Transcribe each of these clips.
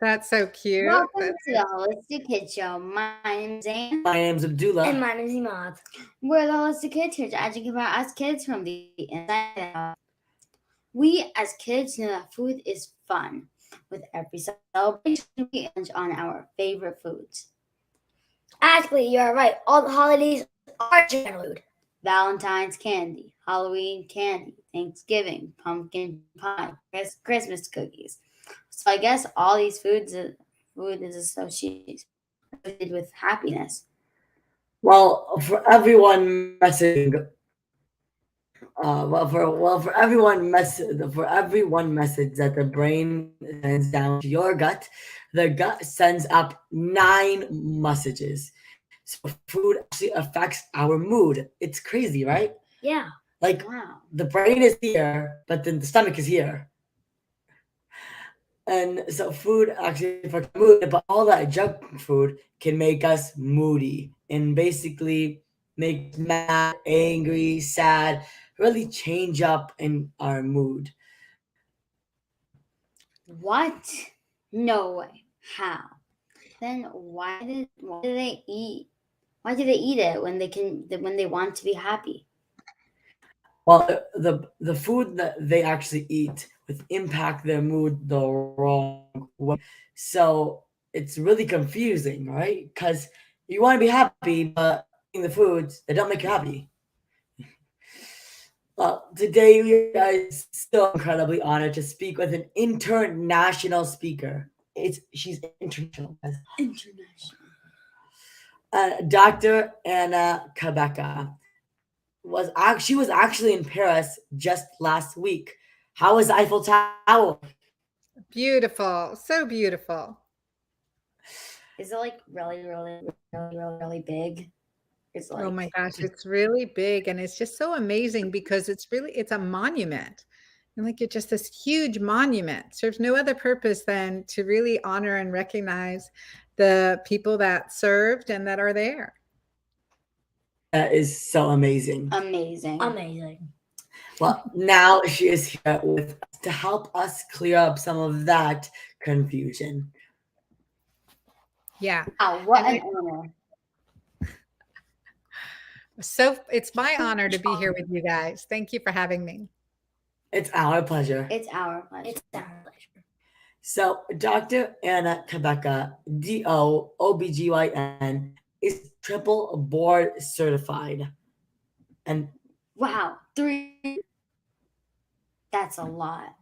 That's so cute. Welcome to the Holistic Kid Show. My name's Anne. My name's Abdullah. And my name's Imad. We're the Holistic Kids here to educate about us kids from the inside out. We as kids know that food is fun. With every celebration, we lunch on our favorite foods. Actually, you're right. All the holidays are general food. Valentine's candy, Halloween candy, Thanksgiving, pumpkin pie, Christmas cookies. So I guess all these food is associated with happiness. Well, for everyone messaging, for everyone message that the brain sends down to your gut, the gut sends up 9 messages. So food actually affects our mood. It's crazy, right? Yeah. Like Wow. the brain is here, but then the stomach is here. And so food actually affects mood, but all that junk food can make us moody and basically make us mad, angry, sad, really change up in our mood. What? No way. How? Then why do they eat? Why do they eat it when they want to be happy? Well, the food that they actually eat would impact their mood the wrong way. So it's really confusing, right? Because you want to be happy, but eating the foods that don't make you happy. Well, today we are so incredibly honored to speak with an international speaker. She's international, guys. International. Dr. Anna Cabeca she was actually in Paris just last week. How was the Eiffel Tower? Beautiful. So beautiful. Is it like really big? It's like Oh my gosh, it's really big and it's just so amazing because it's a monument. And like it's just this huge monument. Serves no other purpose than to really honor and recognize the people that served and that are there. That is so amazing. amazing. Amazing. Well, now she is here with us to help us clear up some of that confusion. Yeah. Wow, what And an honor. So it's my honor to be here with you guys. Thank you for having me. It's our pleasure. It's our pleasure. It's our pleasure. So, Dr. Anna Cabeca, DO, OBGYN, is triple board certified. And Wow, 3. That's a lot.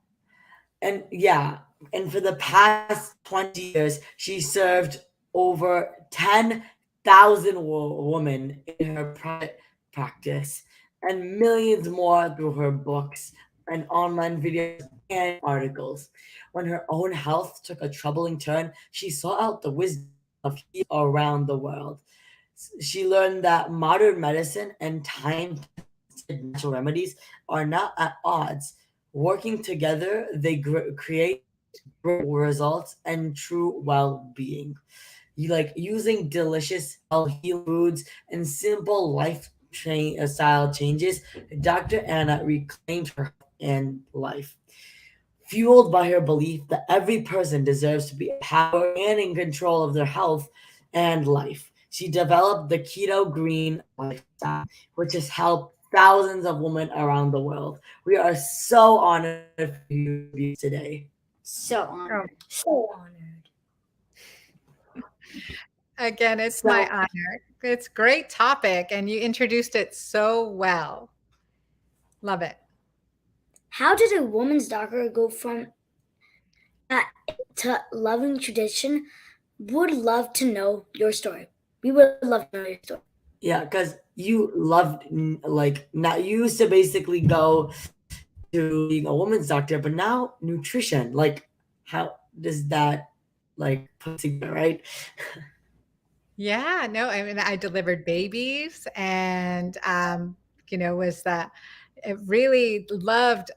and yeah, and for the past 20 years, she served over 10,000 women in her private practice and millions more through her books and online videos and articles. When her own health took a troubling turn, she sought out the wisdom of healers around the world. She learned that modern medicine and time tested natural remedies are not at odds. Working together, they create great results and true well being. You like using delicious, healthy foods and simple style changes. Dr. Anna reclaimed her health and life, fueled by her belief that every person deserves to be empowered and in control of their health and life. She developed the Keto Green lifestyle, which has helped thousands of women around the world. We are so honored for you to be today. So honored. Oh, So honored. again, it's my So, honor. It's a great topic and you introduced it so well. Love it. How did a woman's doctor go from that to loving tradition? Would love to know your story. We would love to know your story. yeah, because you loved, like, not you used to basically go to being a woman's doctor, but now nutrition. Like, how does that like put together, right? Yeah, no, I mean, I delivered babies and, was that really loved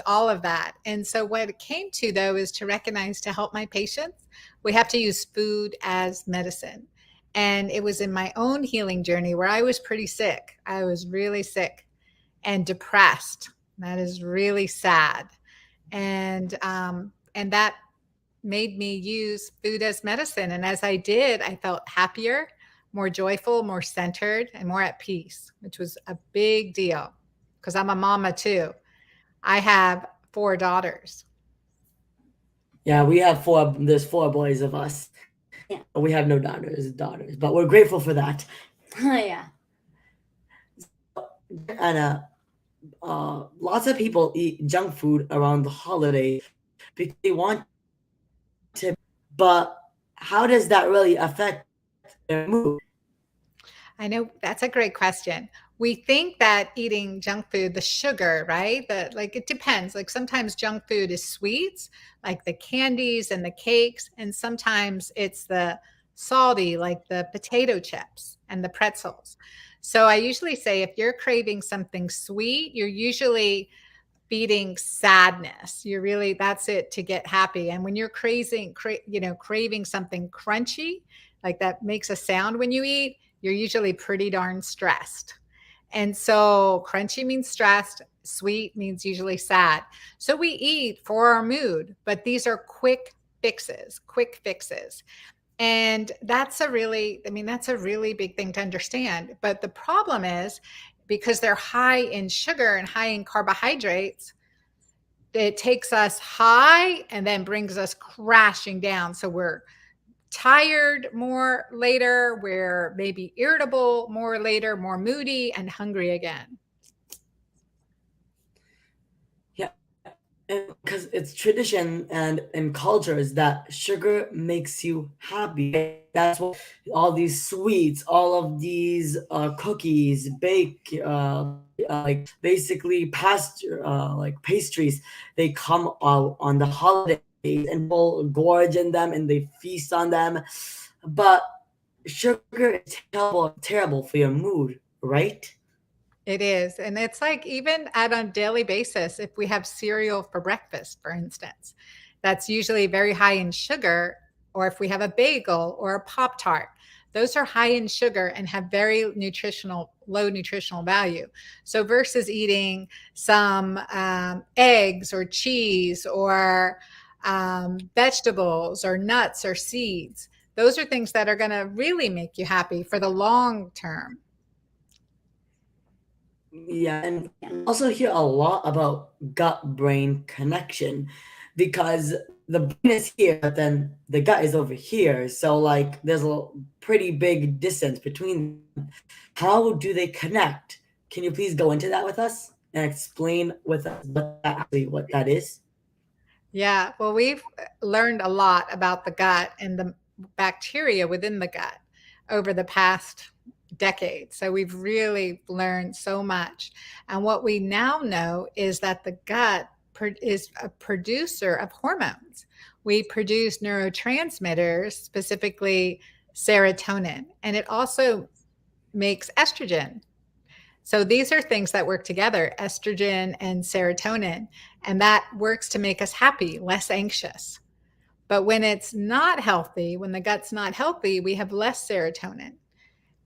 all of that. And so what it came to though is to recognize to help my patients, we have to use food as medicine. And it was in my own healing journey where I was pretty sick. I was really sick and depressed. That is really sad. And that made me use food as medicine. And as I did, I felt happier, more joyful, more centered, and more at peace, which was a big deal because I'm a mama too. I have 4 daughters. Yeah, we have four. There's 4 boys of us. Yeah. We have no daughters, but we're grateful for that. Yeah. And lots of people eat junk food around the holidays because they want to. But how does that really affect their mood? I know that's a great question. We think that eating junk food, the sugar, right? Like it depends. Like sometimes junk food is sweets, like the candies and the cakes, and sometimes it's the salty, like the potato chips and the pretzels. So I usually say if you're craving something sweet, you're usually feeding sadness. You're really that's it to get happy. And when you're craving something crunchy, like that makes a sound when you eat, you're usually pretty darn stressed. And so crunchy means stressed, sweet means usually sad. So we eat for our mood, but these are quick fixes. And that's a really big thing to understand. But the problem is because they're high in sugar and high in carbohydrates, it takes us high and then brings us crashing down. So we're tired more later, we're maybe irritable more later, more moody and hungry again. Yeah, because it's tradition and cultures that sugar makes you happy. That's what all these sweets, all of these cookies, bake, like basically like pastries, they come out on the holidays and people gorge in them and they feast on them. But sugar is terrible for your mood, right? It is. And it's like even at a daily basis, if we have cereal for breakfast, for instance, that's usually very high in sugar, or if we have a bagel or a Pop Tart, those are high in sugar and have low nutritional value. So versus eating some eggs or cheese or vegetables or nuts or seeds, those are things that are going to really make you happy for the long term. Yeah, and also hear a lot about gut brain connection because the brain is here, but then the gut is over here. So, like, there's a pretty big distance between them. How do they connect? Can you please go into that with us and explain with us what that is? Yeah, well, we've learned a lot about the gut and the bacteria within the gut over the past decade. So we've really learned so much. And what we now know is that the gut is a producer of hormones. We produce neurotransmitters, specifically serotonin, and it also makes estrogen. So these are things that work together, estrogen and serotonin, and that works to make us happy, less anxious. But when it's not healthy, when the gut's not healthy, we have less serotonin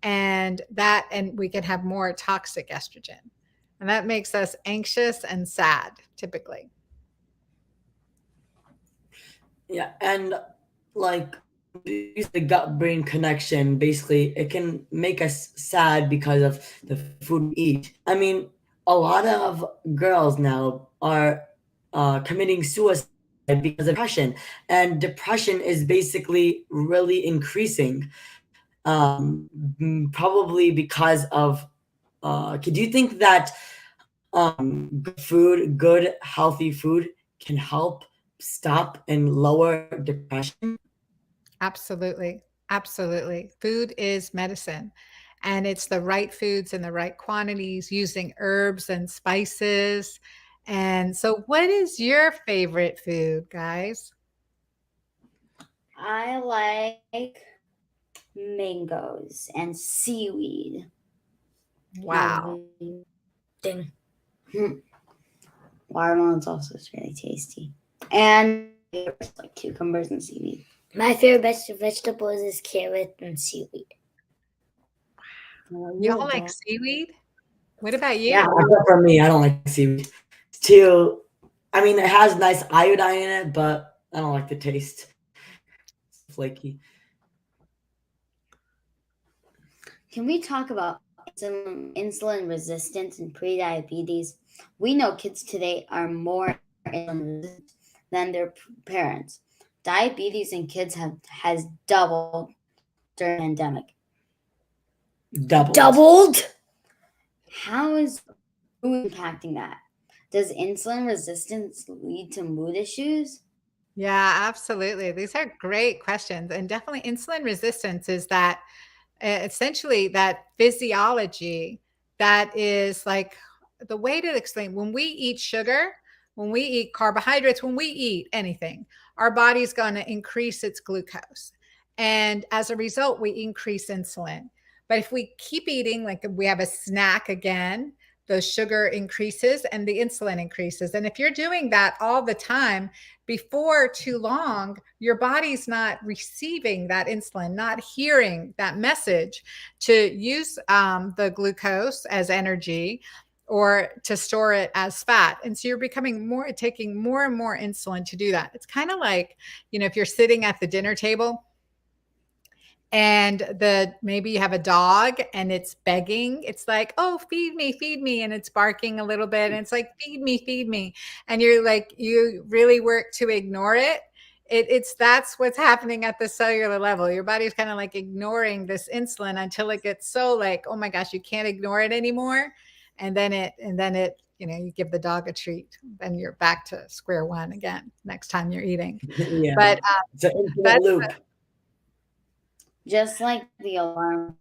and we can have more toxic estrogen. And that makes us anxious and sad typically. Yeah, and like use the gut brain connection, basically, it can make us sad because of the food we eat. I mean, a lot of girls now are committing suicide because of depression, and depression is basically really increasing. Probably because of. Do you think that good healthy food can help stop and lower depression? Absolutely. Absolutely. Food is medicine. And it's the right foods in the right quantities, using herbs and spices. And so, what is your favorite food, guys? I like mangoes and seaweed. Wow. Ding. Watermelon's also really tasty. And like cucumbers and seaweed. My favorite vegetables is carrot and seaweed. Y'all like seaweed? What about you? Yeah. Except for me, I don't like seaweed. It's too. I mean, it has nice iodine in it, but I don't like the taste. It's flaky. Can we talk about insulin resistance and prediabetes? We know kids today are more insulin resistant than their parents. Diabetes in kids has doubled during the pandemic. Doubled. How is food impacting that? Does insulin resistance lead to mood issues? Yeah, absolutely. These are great questions. And definitely insulin resistance is that essentially that physiology that is like the way to explain when we eat sugar, when we eat carbohydrates, when we eat anything, our body's going to increase its glucose. And as a result, we increase insulin. But if we keep eating, like we have a snack again, the sugar increases and the insulin increases. And if you're doing that all the time, before too long, your body's not receiving that insulin, not hearing that message to use the glucose as energy or to store it as fat. And so you're taking more and more insulin to do that. It's kind of like, if you're sitting at the dinner table and maybe you have a dog and it's begging, it's like, oh, feed me, and it's barking a little bit and it's like, feed me, and you're like, you really work to ignore it. That's what's happening at the cellular level. Your body's kind of like ignoring this insulin until it gets so like, oh my gosh, you can't ignore it anymore. And then you give the dog a treat, then you're back to square one again next time you're eating. Yeah. But it's an infinite loop. Just like the alarm.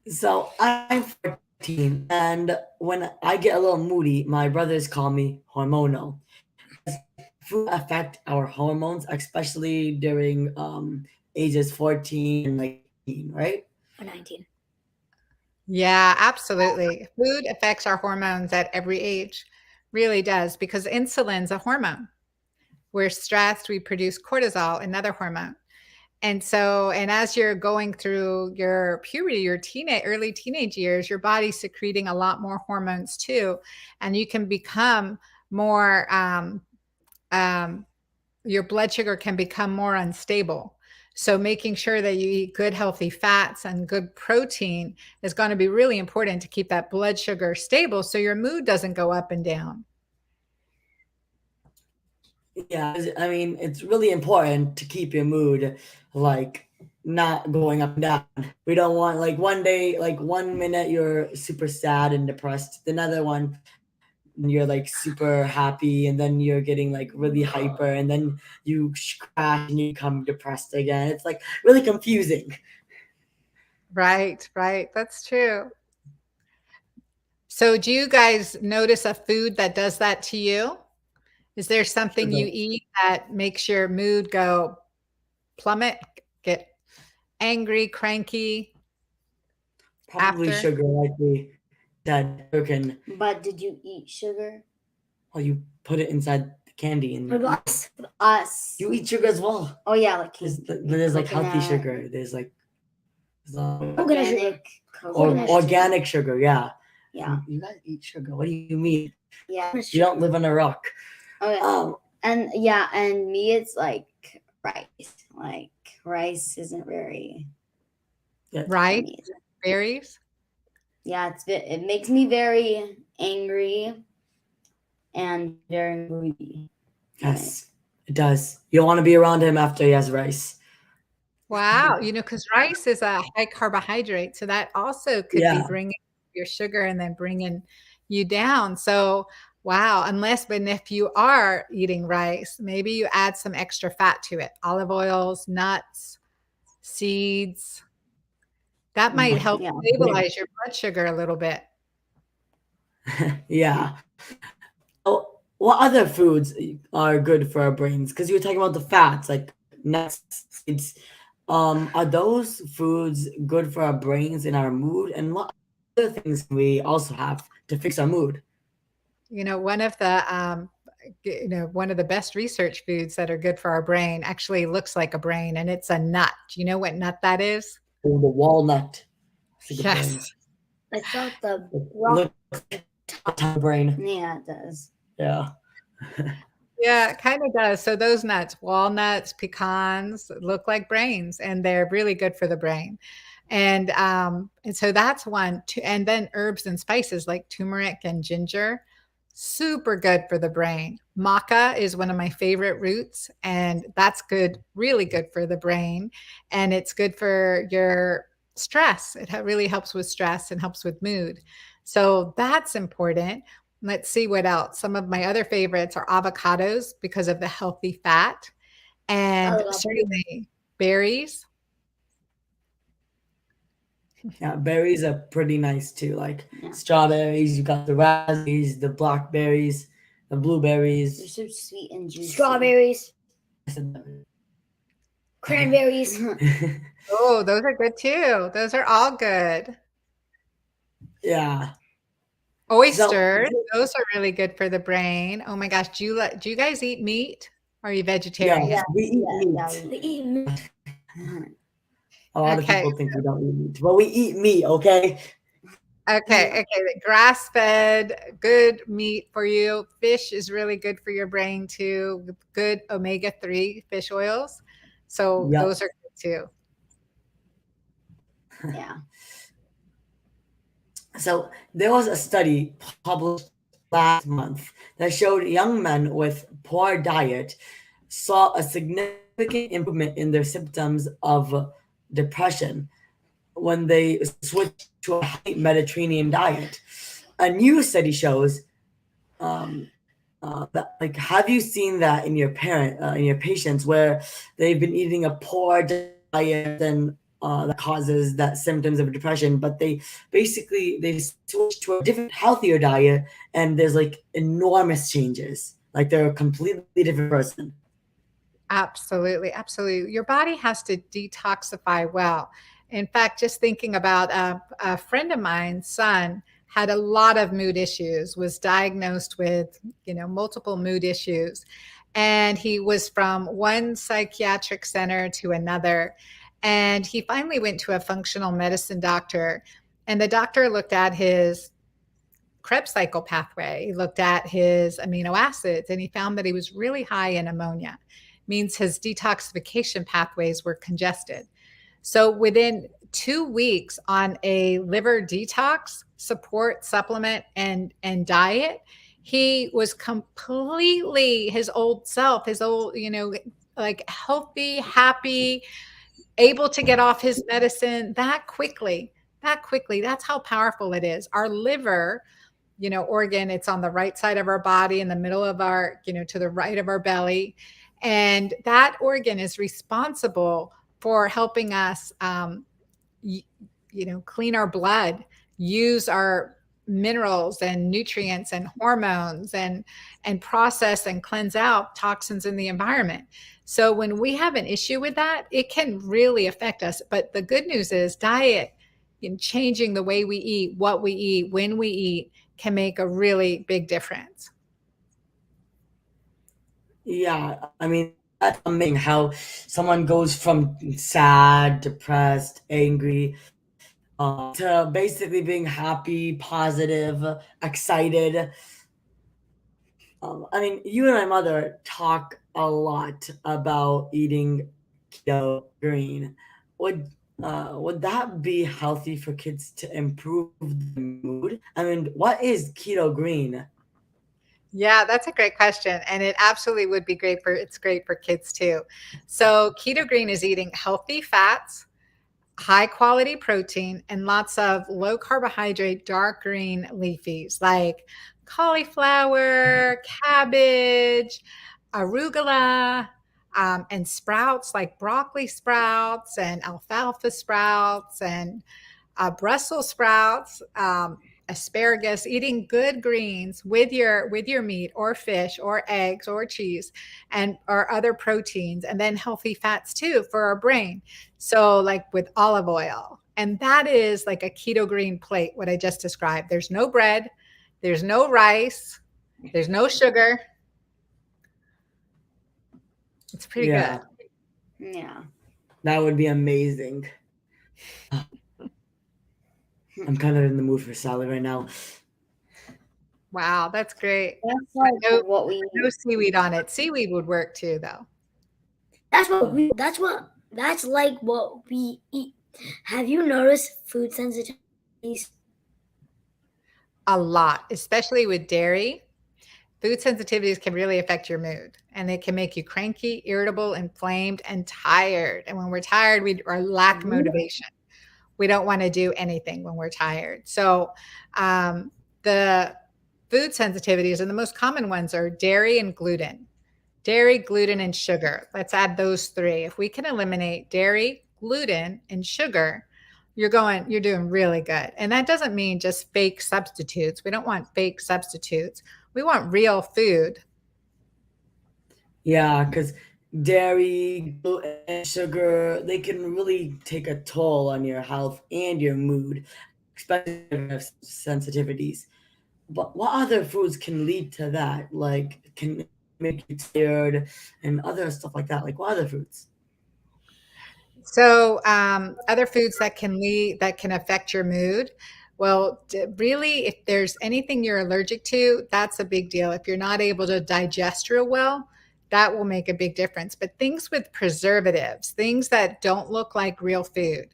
So I'm 14, and when I get a little moody, my brothers call me hormonal. Does food affect our hormones, especially during ages 14 and like 18, right? Or 19. Yeah, absolutely. Food affects our hormones at every age, really does, because insulin's a hormone. We're stressed, we produce cortisol, another hormone. And as you're going through your puberty, your early teenage years, your body's secreting a lot more hormones too. And you can become more, your blood sugar can become more unstable. So making sure that you eat good, healthy fats and good protein is going to be really important to keep that blood sugar stable so your mood doesn't go up and down. Yeah, I mean, it's really important to keep your mood like not going up and down. We don't want like one day, like 1 minute you're super sad and depressed, the another one you're like super happy, and then you're getting like really hyper, and then you crash and you become depressed again. It's like really confusing. Right. That's true. So do you guys notice a food that does that to you? Is there something you eat that makes your mood go plummet, get angry, cranky? Probably After? sugar, like we said. Can But did you eat sugar? you put it inside the candy and What about us? Us. you eat sugar as well. Oh yeah, like There's like healthy coconut, sugar. There's like organic, organic sugar. Yeah. Yeah. You guys eat sugar. What do you mean? Yeah. You don't live on a rock. Okay. And me, it's like rice. Like rice isn't very. Right? Berries? Yeah, it makes me very angry and very moody. Yes, it does. You don't want to be around him after he has rice. Wow. Because rice is a high carbohydrate. So that also could be bringing your sugar and then bringing you down. So, wow. But if you are eating rice, maybe you add some extra fat to it, olive oils, nuts, seeds. That might help stabilize your blood sugar a little bit. Yeah. Oh, what other foods are good for our brains? Because you were talking about the fats, like nuts, seeds. Are those foods good for our brains and our mood? And what other things can we also have to fix our mood? One of the best research foods that are good for our brain actually looks like a brain, and it's a nut. Do you know what nut that is? Oh, the walnut. Yes. I thought the looks like a brain. Yeah, it does. Yeah. Yeah, it kind of does. So those nuts, walnuts, pecans look like brains, and they're really good for the brain. And so that's one. And then herbs and spices like turmeric and ginger, super good for the brain. Maca is one of my favorite roots, and that's good, really good for the brain. And it's good for your stress. It really helps with stress and helps with mood. So that's important. Let's see what else. Some of my other favorites are avocados because of the healthy fat, I and love it. certainly berries. Yeah, berries are pretty nice too. Like Yeah. strawberries, you got the raspberries, the blackberries, the They're blueberries. so sweet and juicy. Strawberries, I said that. cranberries. Oh, those are good too. Those are all good. Yeah. So Oysters, those are really good for the brain. Oh my gosh, do you guys eat meat? Or are you yes, vegetarian? we eat Yeah, meat. They eat meat. A lot of Okay. people think we don't eat meat, but we eat meat. Okay. Okay. Grass-fed, good meat for you. Fish is really good for your brain too. With good omega-3 fish oils. So Yep. those are good too. yeah. So there was a study published last month that showed young men with poor diet saw a significant improvement in their symptoms of depression when they switched to a high Mediterranean diet. A new study shows that, like, have you seen that in your in your patients where they've been eating a poor diet and that causes that symptoms of depression, but they switch to a different, healthier diet, and there's like enormous changes. Like they're a completely different person. Absolutely, absolutely. Your body has to detoxify well. In fact, just thinking about a friend of mine's son had a lot of mood issues, was diagnosed with, multiple mood issues. And he was from one psychiatric center to another. And he finally went to a functional medicine doctor. And the doctor looked at his Krebs cycle pathway. He looked at his amino acids and he found that he was really high in ammonia, means his detoxification pathways were congested. So within 2 weeks on a liver detox support supplement and diet, he was completely his old self, his old, like healthy, happy, able to get off his medicine that quickly. That quickly. That's how powerful it is. Our liver, organ, it's on the right side of our body, in the middle of our, to the right of our belly. And that organ is responsible for helping us, clean our blood, use our minerals and nutrients and hormones and process and cleanse out toxins in the environment. So when we have an issue with that, it can really affect us. But the good news is diet, in changing the way we eat, what we eat, when we eat, can make a really big difference. Yeah, I mean, that's amazing how someone goes from sad, depressed, angry, to basically being happy, positive, excited. I mean, you and my mother talk a lot about eating keto green. Would would that be healthy for kids to improve the mood? I mean, what is keto green? Yeah, that's a great question. And it absolutely would be it's great for kids too. So keto green is eating healthy fats, high quality protein, and lots of low carbohydrate, dark green leafies like cauliflower, cabbage, arugula, and sprouts like broccoli sprouts and alfalfa sprouts and Brussels sprouts, asparagus, eating good greens with your meat or fish or eggs or cheese and or other proteins, and then healthy fats too for our brain. So like with olive oil. And that is like a keto green plate, what I just described. There's no bread, there's no rice, there's no sugar. It's pretty good. Yeah, Yeah. that would be amazing. I'm kind of in the mood for salad right now. Wow, that's great. That's But like no, what we no seaweed on it. Seaweed would work too, though. That's like what we eat. Have you noticed food sensitivities? A lot, especially with dairy. Food sensitivities can really affect your mood, and they can make you cranky, irritable, inflamed, and tired. And when we're tired, we or lack motivation. We don't want to do anything when we're tired. So, the food sensitivities and the most common ones are dairy and gluten. Dairy, gluten, and sugar. Let's add those three. If we can eliminate dairy, gluten, and sugar, you're doing really good. And that doesn't mean just fake substitutes. We don't want fake substitutes. We want real food. Yeah, because dairy, gluten, sugar, they can really take a toll on your health and your mood, especially if you have sensitivities. But what other foods can lead to that? Like, can make you tired and other stuff like that? Like, what other foods? So, other foods that can affect your mood. Well, really, if there's anything you're allergic to, that's a big deal. If you're not able to digest real well, that will make a big difference. But things with preservatives, things that don't look like real food,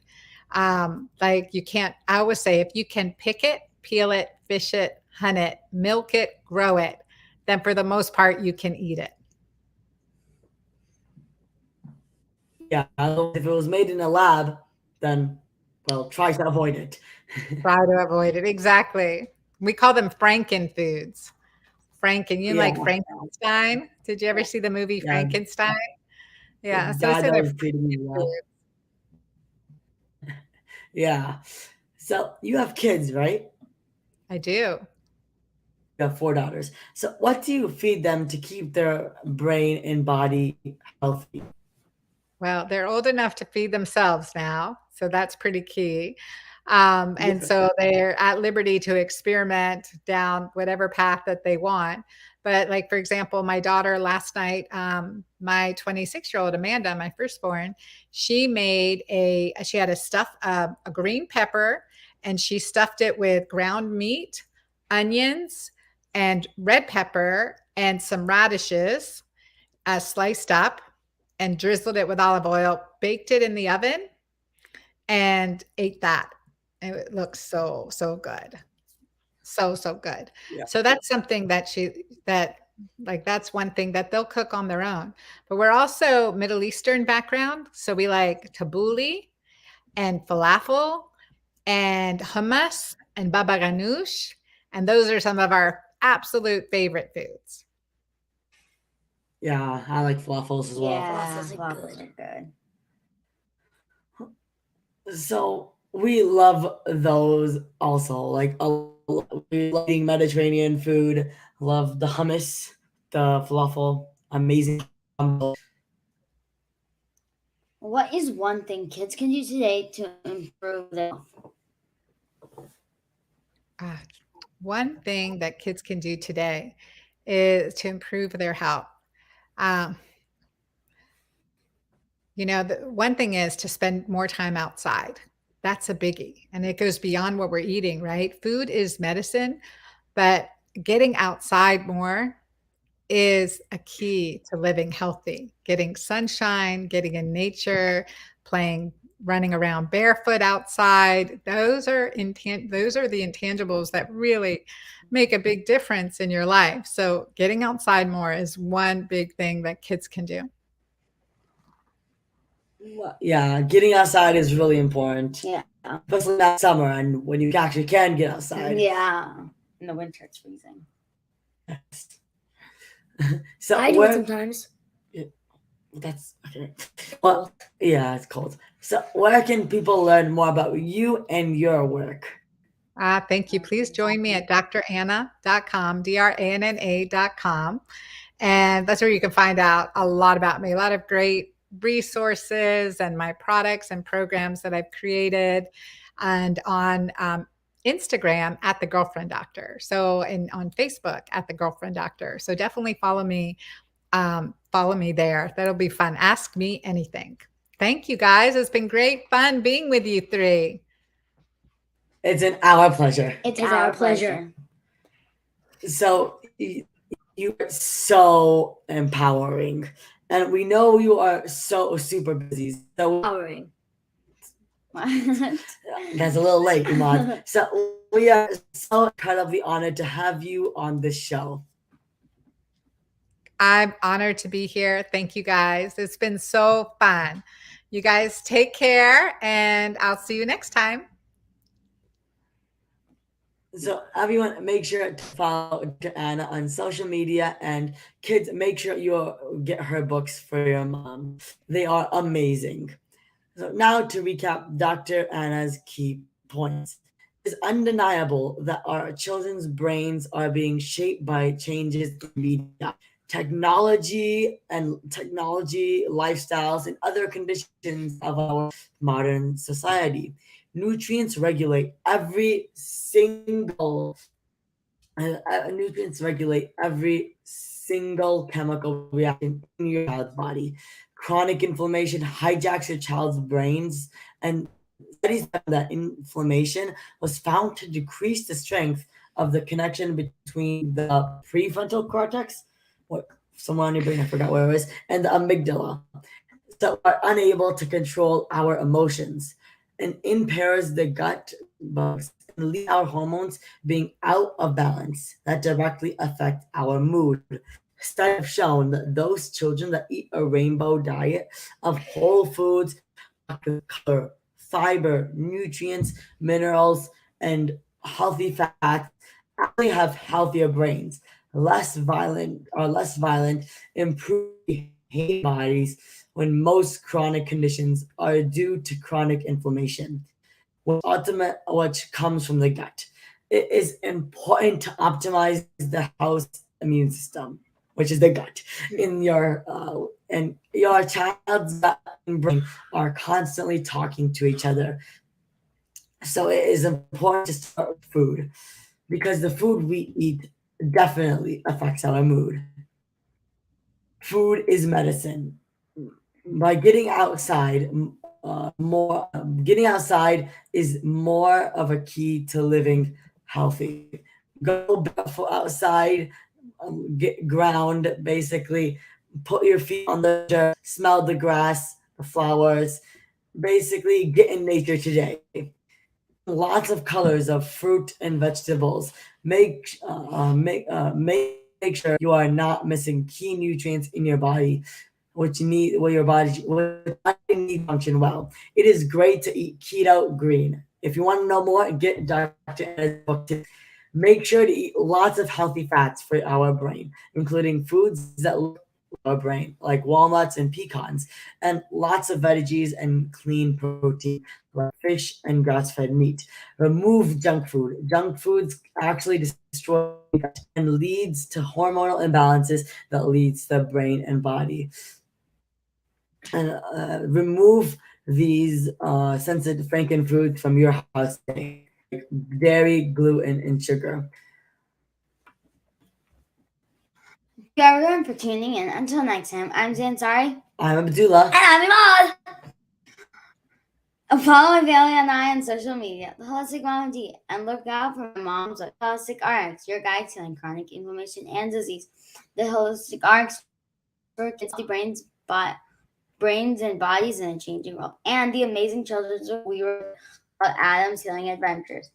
like you can't. I always say, if you can pick it, peel it, fish it, hunt it, milk it, grow it, then for the most part, you can eat it. Yeah, if it was made in a lab, then, well, try to avoid it. Try to avoid it. Exactly. We call them Franken foods. Franken, you Yeah, like Frankenstein? Did you ever see the movie yeah, Frankenstein? Yeah, so we that say they're was pretty Franken well. foods. Yeah. So you have kids, right? I do. You have 4 daughters. So what do you feed them to keep their brain and body healthy? Well, they're old enough to feed themselves now, so that's pretty key. And Yeah. so they're at liberty to experiment down whatever path that they want. But like for example, my daughter last night, my 26-year-old Amanda, my firstborn, she had a a green pepper, and she stuffed it with ground meat, onions, and red pepper, and some radishes sliced up, and drizzled it with olive oil, baked it in the oven, and ate that. And it looks so, so good. So, so good. Yeah. So that's something that like that's one thing that they'll cook on their own. But we're also Middle Eastern background. So we like tabbouleh and falafel and hummus and baba ganoush. And those are some of our absolute favorite foods. Yeah, I like falafels as well. yeah, Waffles are waffles good. are good. So we love those also. Like we love eating Mediterranean food. Love the hummus, the falafel. Amazing combo. What is one thing kids can do today to improve their health? Ah, one thing that kids can do today is to improve their health. Um, the one thing is to spend more time outside. That's a biggie. And it goes beyond what we're eating, right? Food is medicine, but getting outside more is a key to living healthy. Getting sunshine, getting in nature, playing, running around barefoot outside. Those are the intangibles that really make a big difference in your life. So getting outside more is one big thing that kids can do. Yeah, getting outside is really important, Yeah. especially that summer and when you actually can get outside. Yeah. In the winter, it's freezing. So I do it sometimes. that's okay. Well, yeah, it's cold. So where can people learn more about you and your work? Thank you. Please join me at dranna.com, DRANNA.com. And that's where you can find out a lot about me, a lot of great resources and my products and programs that I've created, and on Instagram at the Girlfriend Doctor. So, and on Facebook at the Girlfriend Doctor. So definitely follow me. Follow me there. That'll be fun. Ask me anything. Thank you guys. It's been great fun being with you three. It's our pleasure. It's It's our our pleasure. pleasure. So you are so empowering, and we know you are so super busy. So Empowering. that's a little late, Iman. So we are so incredibly honored to have you on this show. I'm honored to be here. Thank you guys. It's been so fun. You guys take care, and I'll see you next time. So everyone, make sure to follow Dr. Anna on social media, and kids, make sure you get her books for your mom. They are amazing. So now to recap Dr. Anna's key points. It is undeniable that our children's brains are being shaped by changes in media, technology, lifestyles, and other conditions of our modern society. Nutrients regulate every single chemical reaction in your child's body. Chronic inflammation hijacks your child's brains, and studies found that inflammation was found to decrease the strength of the connection between the prefrontal cortex, what somewhere on your brain, I forgot where it was, and the amygdala. So are unable to control our emotions and impairs the gut bugs and lead our hormones being out of balance that directly affect our mood. Studies have shown that those children that eat a rainbow diet of whole foods, color, fiber, nutrients, minerals, and healthy fats actually have healthier brains, less violent, improved behavior bodies when most chronic conditions are due to chronic inflammation, which comes from the gut. It is important to optimize the house immune system, which is the gut, in your and your child's gut and brain are constantly talking to each other. So it is important to start with food because the food we eat definitely affects our mood. Food is medicine. By getting outside getting outside is more of a key to living healthy. Go barefoot outside, get ground, basically put your feet on the dirt, smell the grass, the flowers, basically get in nature today. Lots of colors of fruit and vegetables. Make sure you are not missing key nutrients in your body, which need where your body need function well. It is great to eat keto green. If you want to know more, get Dr. Anna's book too. Make sure to eat lots of healthy fats for our brain, including foods that look like our brain, like walnuts and pecans, and lots of veggies and clean protein like fish and grass-fed meat. Remove junk food. Junk foods actually destroy the gut and leads to hormonal imbalances that leads to the brain and body. And remove these sensitive franken foods from your house today, like dairy, gluten, and sugar. Thank you everyone for tuning in. Until next time, I'm Zansari. I'm Abdullah. And I'm Iman. Follow my family and I on social media, the Holistic Mom D, and look out for my mom's Holistic RX, your guide to healing chronic inflammation and disease. The Holistic RX for kids, the brains and bodies in a changing world, and the amazing children's book we wrote about Adam's healing adventures,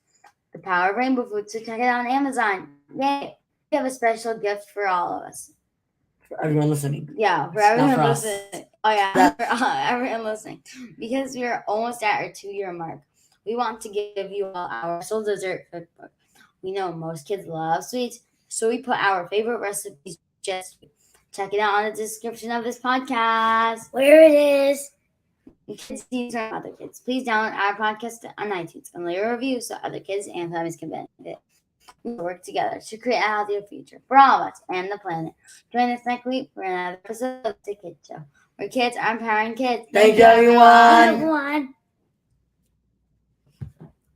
The Power of Rainbow Food. So check it out on Amazon. Yay! We have a special gift for all of us. For everyone listening. Yeah, for Not everyone for us. listening. Oh yeah, for everyone listening. Because we are almost at our 2-year mark, we want to give you all our soul dessert cookbook. We know most kids love sweets, so we put our favorite recipes just for you. Check it out on the description of this podcast. Where it is. And kids need to learn other kids. Please download our podcast on iTunes and leave a review so other kids and families can benefit. We work together to create a healthier future for all of us and the planet. Join us next week for another episode of The Kid Show, where kids are empowering kids. Thank you, Bye, everyone. everyone.